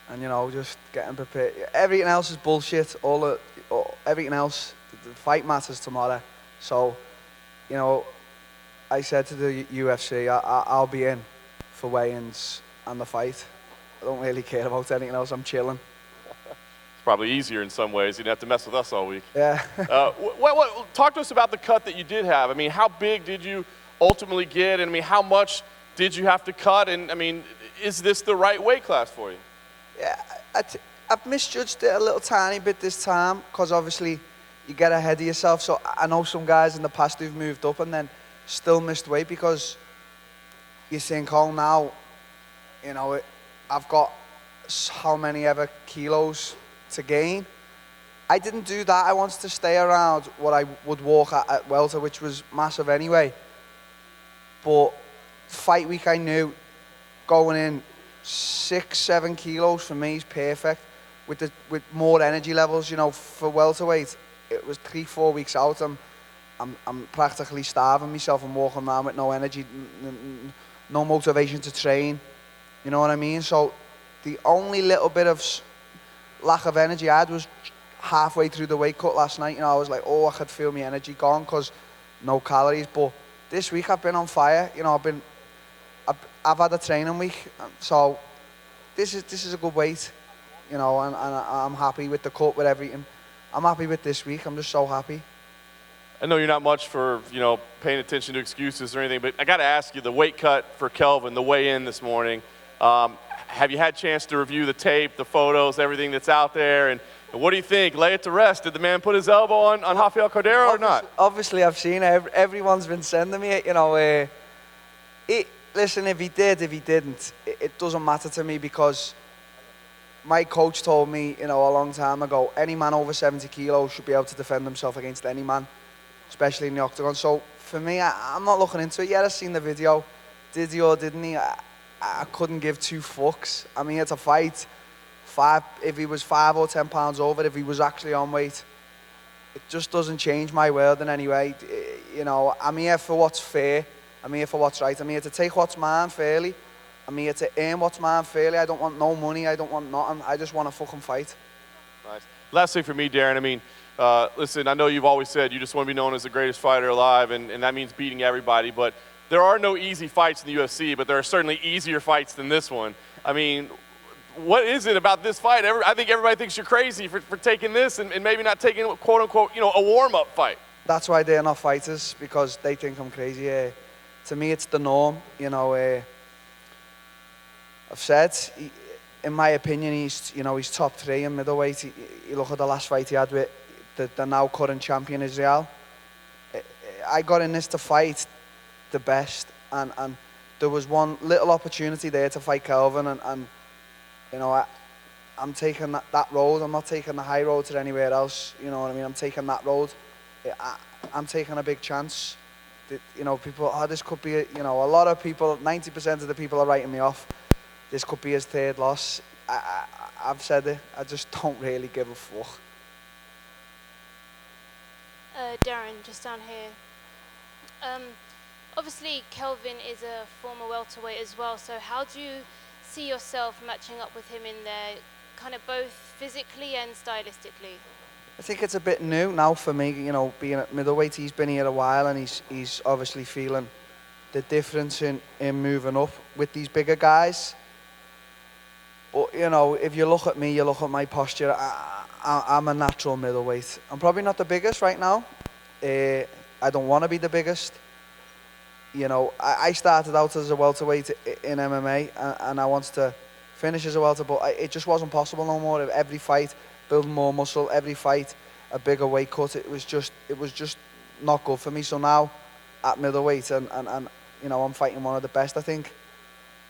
and you know, just getting prepared. Everything else is bullshit. Everything else, the fight matters tomorrow. So, you know, I said to the UFC, I'll be in for weigh-ins and the fight. I don't really care about anything else. I'm chilling. It's probably easier in some ways. You didn't have to mess with us all week. Yeah. Talk to us about the cut that you did have. I mean, how big did you ultimately get? And I mean, how much did you have to cut? And I mean, is this the right weight class for you? Yeah, I've misjudged it a little tiny bit this time because obviously you get ahead of yourself. So I know some guys in the past who've moved up and then still missed weight because you think, oh, now, you know, I've got how many ever kilos to gain. I didn't do that. I wanted to stay around what I would walk at welter, which was massive anyway. But fight week, I knew going in 6-7 kilos for me is perfect. With more energy levels, you know, for welterweight, it was 3-4 weeks out. I'm practically starving myself and walking around with no energy, no motivation to train. You know what I mean? So the only little bit of lack of energy I had was halfway through the weight cut last night. You know, I was like, oh, I could feel my energy gone because no calories. But this week I've been on fire. You know, I've had a training week, so this is a good weight. You know, and I'm happy with the cut, with everything. I'm happy with this week. I'm just so happy. I know you're not much for, you know, paying attention to excuses or anything, but I got to ask you, the weight cut for Kelvin, the weigh-in this morning, have you had a chance to review the tape, the photos, everything that's out there, and what do you think? Lay it to rest. Did the man put his elbow on Rafael Cordeiro or not? Obviously, I've seen it. Everyone's been sending me it, you know. Listen, if he did, if he didn't, it doesn't matter to me because my coach told me, you know, a long time ago, any man over 70 kilos should be able to defend himself against any man, especially in the octagon. So for me, I'm not looking into it yet. I've seen the video. Did he or didn't he? I couldn't give two fucks. I mean, it's a fight. If he was 5 or 10 pounds over, if he was actually on weight, it just doesn't change my world in any way. You know, I'm here for what's fair. I'm here for what's right. I'm here to take what's mine fairly. I'm here to earn what's mine fairly. I don't want no money. I don't want nothing. I just want to fucking fight. Nice. Last thing for me, Darren, I mean, listen, I know you've always said you just want to be known as the greatest fighter alive, and that means beating everybody, but there are no easy fights in the UFC, but there are certainly easier fights than this one. I mean, what is it about this fight? I think everybody thinks you're crazy for taking this and maybe not taking, quote unquote, you know, a warm-up fight. That's why they're not fighters, because they think I'm crazy. To me, it's the norm. You know, I've said, in my opinion, he's top 3 in middleweight. You look at the last fight he had with the now current champion Israel. I got in this to fight the best, and there was one little opportunity there to fight Kelvin, and you know, I'm taking that road. I'm not taking the high road to anywhere else. You know what I mean? I'm taking that road. I'm taking a big chance. You know, people, this could be, you know, a lot of people, 90% of the people are writing me off. This could be his 3rd loss. I've said it. I just don't really give a fuck. Darren, just down here. Obviously, Kelvin is a former welterweight as well, so how do you see yourself matching up with him in there, kind of both physically and stylistically? I think it's a bit new now for me, you know, being at middleweight. He's been here a while and he's obviously feeling the difference in moving up with these bigger guys. But, you know, if you look at me, you look at my posture, I'm a natural middleweight. I'm probably not the biggest right now. I don't want to be the biggest. You know, I started out as a welterweight in MMA and I wanted to finish as a welter, but it just wasn't possible no more. Every fight, building more muscle, every fight, a bigger weight cut. It was just not good for me. So now, at middleweight, and you know, I'm fighting one of the best. I think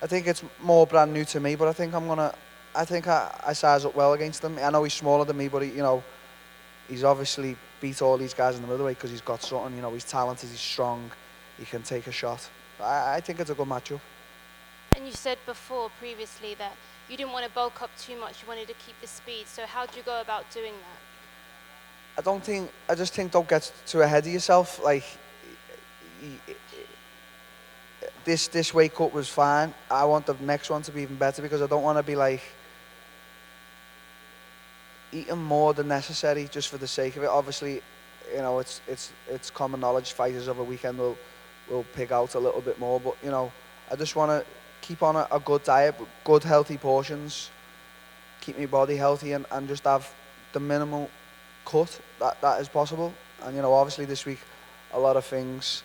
it's more brand new to me, but I think I size up well against him. I know he's smaller than me, but you know, he's obviously beat all these guys in the middleweight because he's got something. You know, he's talented, he's strong, he can take a shot. I think it's a good matchup. And you said previously that you didn't want to bulk up too much, you wanted to keep the speed. So how do you go about doing that? I just think don't get too ahead of yourself. Like, this weight cut was fine. I want the next one to be even better because I don't want to be like eating more than necessary just for the sake of it. Obviously, you know, it's common knowledge fighters over a weekend will pig out a little bit more, but you know, I just want to keep on a good diet, good healthy portions, keep my body healthy, and just have the minimal cut that is possible. And you know, obviously this week a lot of things,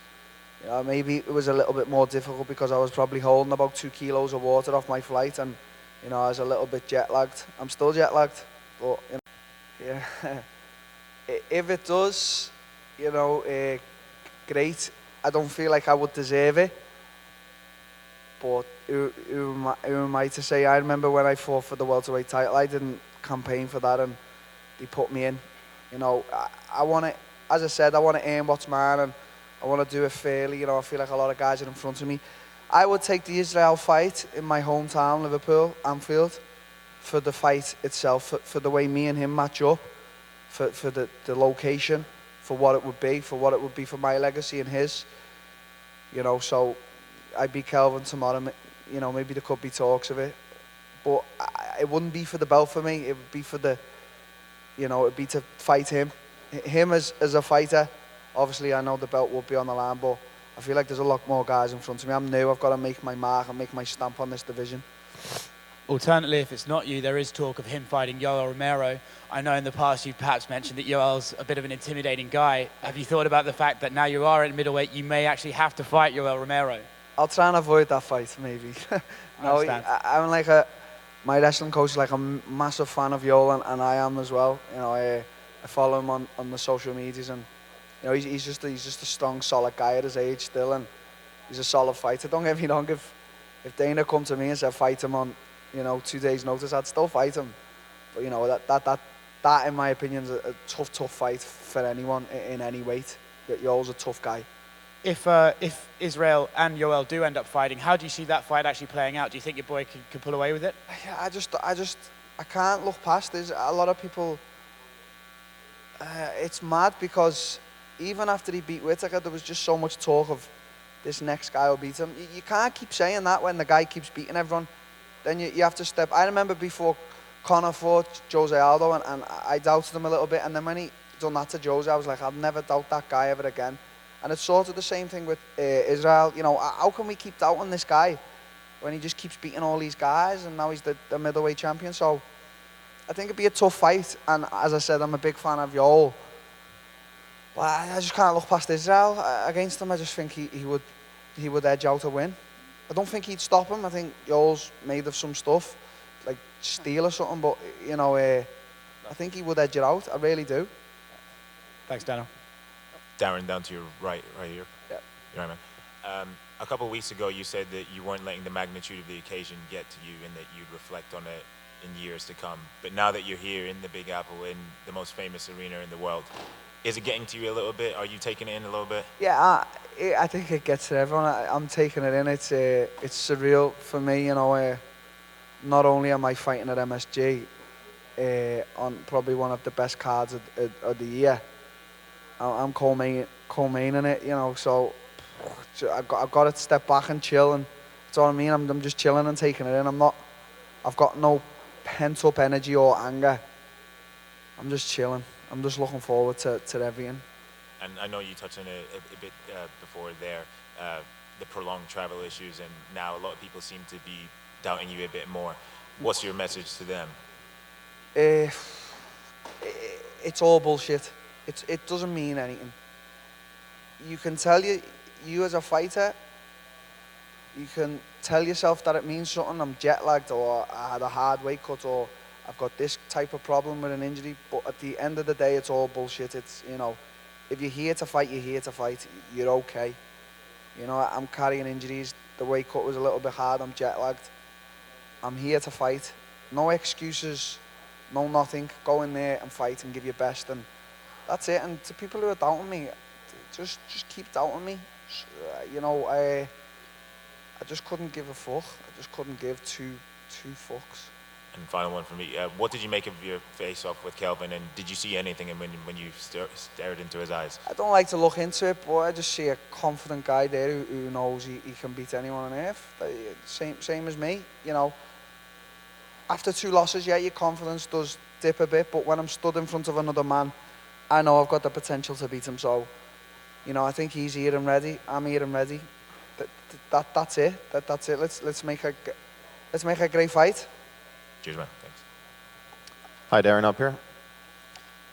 you know, maybe it was a little bit more difficult because I was probably holding about 2 kilos of water off my flight, and you know, I was a little bit jet lagged. I'm still jet lagged, but you know, yeah. If it does, you know, great. I don't feel like I would deserve it, but who am I to say? I remember when I fought for the welterweight title, I didn't campaign for that, and they put me in. You know, I want to, as I said, I want to earn what's mine, and I want to do it fairly. You know, I feel like a lot of guys are in front of me. I would take the Israel fight in my hometown, Liverpool, Anfield, for the fight itself, for the way me and him match up, for the location, for what it would be for my legacy and his. You know, so I beat Kelvin tomorrow. You know, maybe there could be talks of it, but it wouldn't be for the belt for me. It would be for the, you know, it'd be to fight him. Him as a fighter. Obviously, I know the belt will be on the line, but I feel like there's a lot more guys in front of me. I'm new. I've got to make my mark and make my stamp on this division. Alternatively, if it's not you, there is talk of him fighting Yoel Romero. I know in the past you've perhaps mentioned that Yoel's a bit of an intimidating guy. Have you thought about the fact that now you are at middleweight, you may actually have to fight Yoel Romero? I'll try and avoid that fight, maybe. No, I'm like my wrestling coach is like a massive fan of Yoel, and I am as well. You know, I follow him on the social medias, and you know, he's just a strong, solid guy at his age still, and he's a solid fighter. Don't get me wrong, if Dana come to me and said fight him on, you know, 2 days' notice, I'd still fight him. But you know, that in my opinion is a tough fight for anyone in any weight. Yoel's a tough guy. If Israel and Yoel do end up fighting, how do you see that fight actually playing out? Do you think your boy can pull away with it? I can't look past. There's a lot of people. It's mad because even after he beat Whittaker, there was just so much talk of this next guy will beat him. You can't keep saying that when the guy keeps beating everyone. Then you have to step. I remember before Conor fought Jose Aldo, and I doubted him a little bit. And then when he done that to Jose, I was like, I'll never doubt that guy ever again. And it's sort of the same thing with Israel. You know, how can we keep doubting this guy when he just keeps beating all these guys, and now he's the middleweight champion? So I think it'd be a tough fight. And as I said, I'm a big fan of Yoel. But I just can't look past Israel against him. I just think he would edge out a win. I don't think he'd stop him. I think Yoel's made of some stuff, like steel or something. But, you know, I think he would edge it out. I really do. Thanks, Daniel. Darren, down to your right here. Yeah. You're right, man. A couple of weeks ago, you said that you weren't letting the magnitude of the occasion get to you and that you'd reflect on it in years to come. But now that you're here in the Big Apple, in the most famous arena in the world, is it getting to you a little bit? Are you taking it in a little bit? Yeah, I think it gets to everyone. I'm taking it in. It's surreal for me, you know. Not only am I fighting at MSG on probably one of the best cards of the year, I'm co-maining it, you know. So I've got to step back and chill, and that's what I mean. I'm just chilling and taking it in. I've got no pent up energy or anger. I'm just chilling. I'm just looking forward to everything. And I know you touched on it a bit before there, the prolonged travel issues, and now a lot of people seem to be doubting you a bit more. What's your message to them? It's all bullshit. It doesn't mean anything. You can tell you as a fighter, you can tell yourself that it means something. I'm jet lagged, or I had a hard weight cut, or I've got this type of problem with an injury. But at the end of the day, it's all bullshit. It's, you know, if you're here to fight, you're here to fight. You're okay. You know, I'm carrying injuries. The weight cut was a little bit hard. I'm jet lagged. I'm here to fight. No excuses, no nothing. Go in there and fight and give your best, and that's it. And to people who are doubting me, just keep doubting me. You know, I just couldn't give a fuck. I just couldn't give two fucks. And final one for me. What did you make of your face-off with Kelvin, and did you see anything when you stared into his eyes? I don't like to look into it, but I just see a confident guy there who knows he can beat anyone on earth. Same as me, you know. After 2 losses, yeah, your confidence does dip a bit, but when I'm stood in front of another man, I know I've got the potential to beat him. So, you know, I think he's here and ready. I'm here and ready. That's it. That's it. Let's make a great fight. Cheers, man. Thanks. Hi, Darren, up here.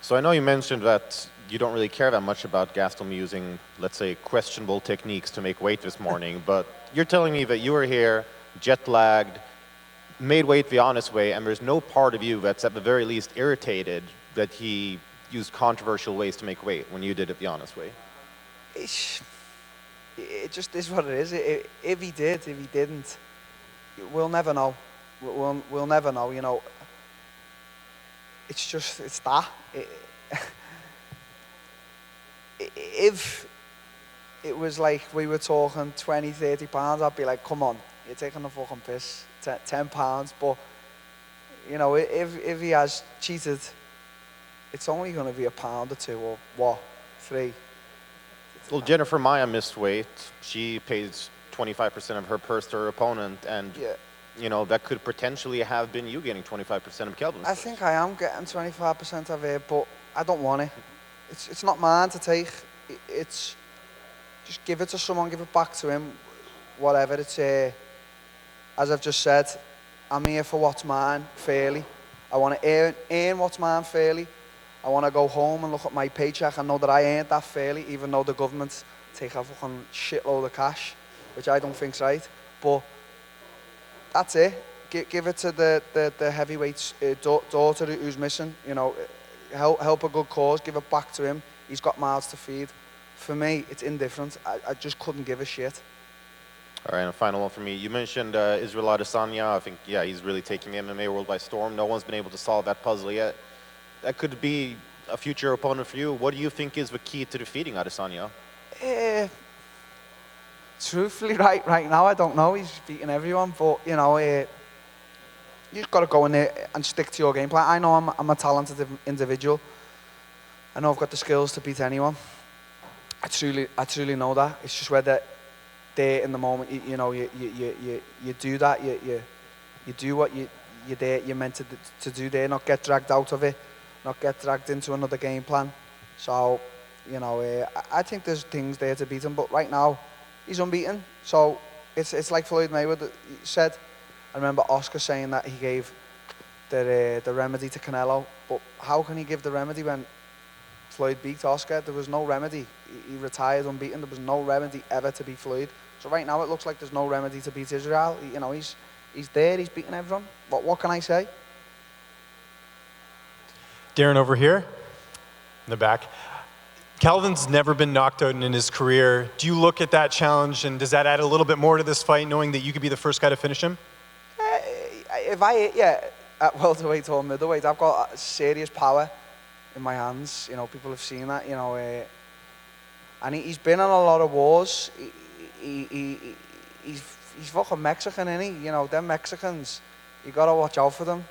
So I know you mentioned that you don't really care that much about Gastelum using, let's say, questionable techniques to make weight this morning, but you're telling me that you were here, jet-lagged, made weight the honest way, and there's no part of you that's at the very least irritated that he used controversial ways to make weight when you did it the honest way. It just is what it is. If he did, if he didn't, we'll never know. We'll never know, you know. It's that. If it was like we were talking 20, 30 pounds, I'd be like, come on, you're taking the fucking piss. 10 pounds, but, you know, if he has cheated, it's only going to be a pound or two, or what, 3. Well, Jennifer Maia missed weight. She pays 25% of her purse to her opponent, and Yeah. you know that could potentially have been you getting 25% of Kelvin's I purse. think I am getting 25% of it, but I don't want it. It's not mine to take. It's just give it to someone, give it back to him, whatever. It's as I've just said, I'm here for what's mine fairly. I want to earn what's mine fairly. I want to go home and look at my paycheck and know that I earned that fairly, even though the government take a fucking shitload of cash, which I don't think's right. But that's it. Give it to the heavyweight's daughter who's missing. You know, help a good cause. Give it back to him. He's got mouths to feed. For me, it's indifferent. I just couldn't give a shit. All right, and a final one for me. You mentioned Israel Adesanya. I think, yeah, he's really taking the MMA world by storm. No one's been able to solve that puzzle yet. That could be a future opponent for you. What do you think is the key to defeating Adesanya? Truthfully, right now, I don't know. He's beating everyone, but, you know, you just got to go in there and stick to your game plan. I know I'm a talented individual. I know I've got the skills to beat anyone. I truly know that. It's just whether there in the moment, you know, you do that, you do what you're meant to do there, not get dragged out of it, not get dragged into another game plan. So, you know, I think there's things there to beat him, but right now, he's unbeaten. So it's like Floyd Mayweather said. I remember Oscar saying that he gave the remedy to Canelo, but how can he give the remedy when Floyd beat Oscar? There was no remedy. He retired unbeaten. There was no remedy ever to beat Floyd. So right now it looks like there's no remedy to beat Israel. You know, he's there. He's beating everyone. What can I say? Darren over here in the back. Kelvin's never been knocked out in his career. Do you look at that challenge, and does that add a little bit more to this fight, knowing that you could be the first guy to finish him? At welterweight or middleweight, I've got serious power in my hands. You know, people have seen that. You know, and he's been in a lot of wars. He's fucking Mexican, isn't he? You know, them Mexicans, you gotta watch out for them.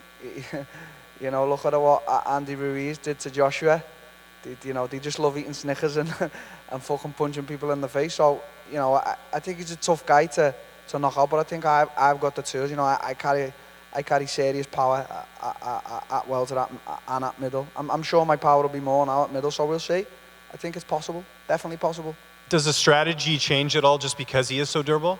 You know, look at what Andy Ruiz did to Joshua. You know, they just love eating Snickers and fucking punching people in the face. So, you know, I think he's a tough guy to knock out, but I think I've got the tools. You know, I carry serious power at welter and at middle. I'm sure my power will be more now at middle, so we'll see. I think it's possible, definitely possible. Does the strategy change at all just because he is so durable?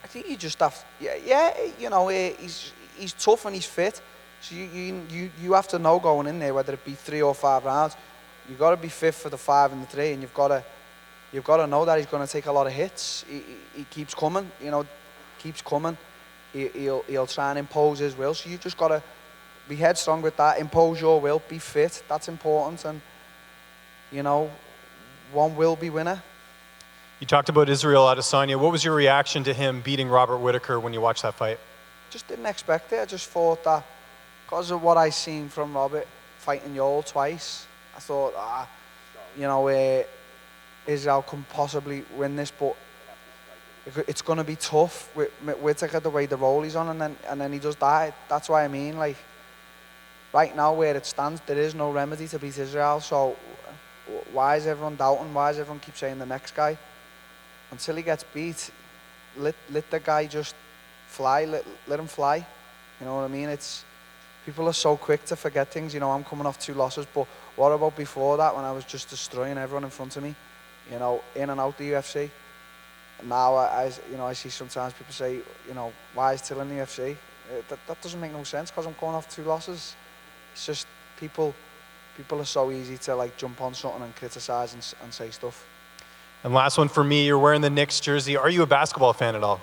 I think you just have, you know, he's tough and he's fit. So you have to know going in there, whether it be 3 or 5 rounds, you've got to be fit for the 5 and the 3, and you've got to know that he's going to take a lot of hits. He keeps coming, you know, keeps coming. He'll try and impose his will. So you just got to be headstrong with that, impose your will, be fit. That's important, and you know, one will be winner. You talked about Israel Adesanya. What was your reaction to him beating Robert Whittaker when you watched that fight? Just didn't expect it. I just thought that because of what I seen from Robert fighting Yoel twice, I thought, you know, Israel can possibly win this, but it's going to be tough with Whittaker, the way the role he's on, and then he does die. That's what I mean. Like, right now where it stands, there is no remedy to beat Israel. So why is everyone doubting? Why does everyone keep saying the next guy? Until he gets beat, let the guy just fly. Let him fly. You know what I mean? It's people are so quick to forget things. You know, I'm coming off 2 losses, but what about before that when I was just destroying everyone in front of me? You know, in and out the UFC. And now I see sometimes people say, you know, why is Till in the UFC? That doesn't make no sense because I'm coming off 2 losses. It's just people are so easy to like jump on something and criticize and say stuff. And last one for me, you're wearing the Knicks jersey. Are you a basketball fan at all?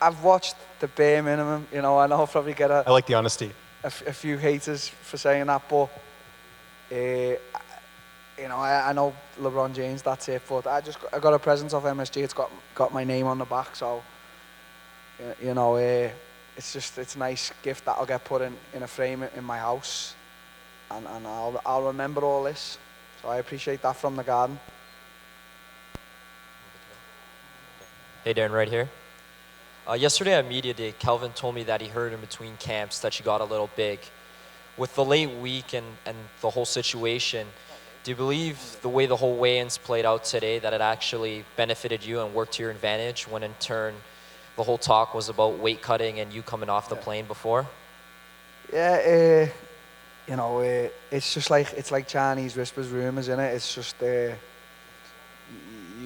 I've watched the bare minimum. You know, I know I'll probably get I like the honesty. a few haters for saying that, but you know, I know LeBron James, that's it. But I got a present off MSG. It's got my name on the back, so you know, it's a nice gift that I'll get put in a frame in my house, and I'll remember all this. So I appreciate that from the garden. Hey Darren, right here. Yesterday at Media Day, Kelvin told me that he heard in between camps that you got a little big. With the late week and the whole situation, do you believe the way the whole weigh-ins played out today that it actually benefited you and worked to your advantage when in turn the whole talk was about weight cutting and you coming off the plane before? Yeah, you know, it's like Chinese whispers rumours, isn't it? It's just you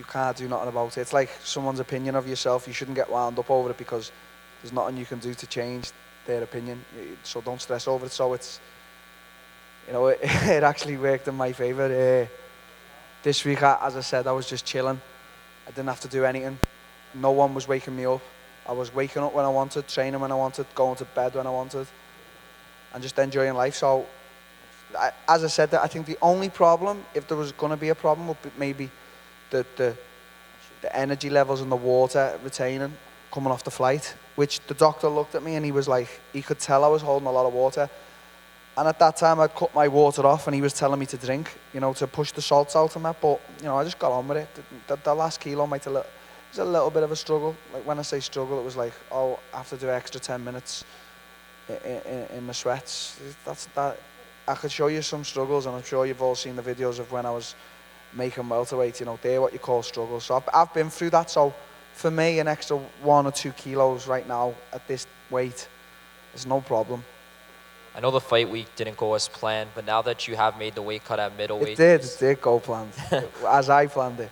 can't do nothing about it. It's like someone's opinion of yourself. You shouldn't get wound up over it because there's nothing you can do to change their opinion. So don't stress over it. So it's, you know, it actually worked in my favour. This week, as I said, I was just chilling. I didn't have to do anything. No one was waking me up. I was waking up when I wanted, training when I wanted, going to bed when I wanted, and just enjoying life. So, as I said, I think the only problem, if there was going to be a problem, would be maybe the energy levels in the water retaining coming off the flight, which the doctor looked at me and he was like, he could tell I was holding a lot of water. And at that time I'd cut my water off and he was telling me to drink, you know, to push the salts out and that, but, you know, I just got on with it. The last kilo it was a little bit of a struggle. Like when I say struggle, it was like, oh, I have to do extra 10 minutes in the sweats. That. I could show you some struggles, and I'm sure you've all seen the videos of when I was making welterweight, you know, they're what you call struggles. So I've been through that. So for me, an extra 1 or 2 kilos right now at this weight is no problem. I know the fight week didn't go as planned, but now that you have made the weight cut at middleweight... It did go planned, as I planned it.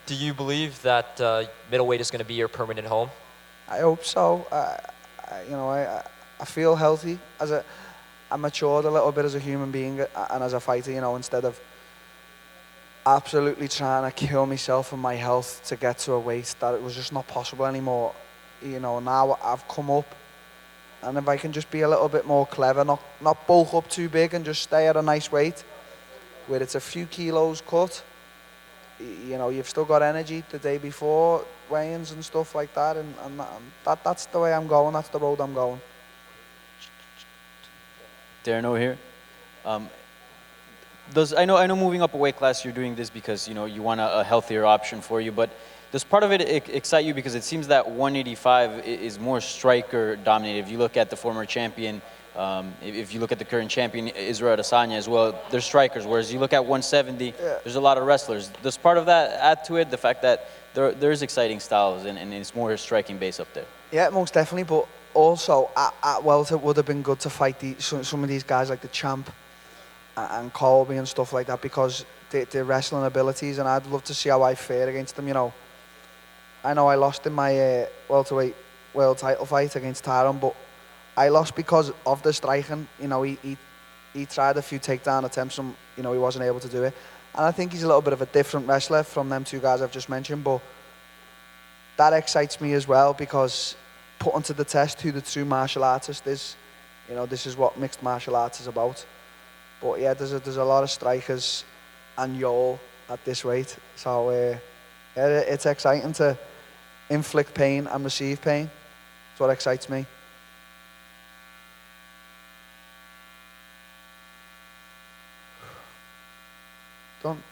Do you believe that middleweight is going to be your permanent home? I hope so. You know, I feel healthy. I matured a little bit as a human being and as a fighter, you know, instead of absolutely trying to kill myself and my health to get to a weight that it was just not possible anymore. You know, now I've come up, and if I can just be a little bit more clever, not bulk up too big and just stay at a nice weight where it's a few kilos cut, you know, you've still got energy the day before weigh-ins and stuff like that, and that's the way I'm going, that's the road I'm going. Darren over here. I know moving up a weight class, you're doing this because, you know, you want a healthier option for you, but does part of it excite you because it seems that 185 is more striker dominated? If you look at the former champion, if you look at the current champion, Israel Adesanya as well, they're strikers, whereas you look at 170, there's a lot of wrestlers. Does part of that add to it, the fact that there's exciting styles and it's more striking base up there? Yeah, most definitely, but also at welter it would have been good to fight some of these guys like the Champ and Colby and stuff like that, because their wrestling abilities, and I'd love to see how I fare against them. You know, I know I lost in my welterweight world title fight against Tyron, but I lost because of the striking. You know, he tried a few takedown attempts and, you know, he wasn't able to do it. And I think he's a little bit of a different wrestler from them 2 guys I've just mentioned, but that excites me as well, because putting to the test who the true martial artist is. You know, this is what mixed martial arts is about. But yeah, there's a lot of strikers and Yol at this weight. So yeah, it's exciting to inflict pain and receive pain. That's what excites me. Done.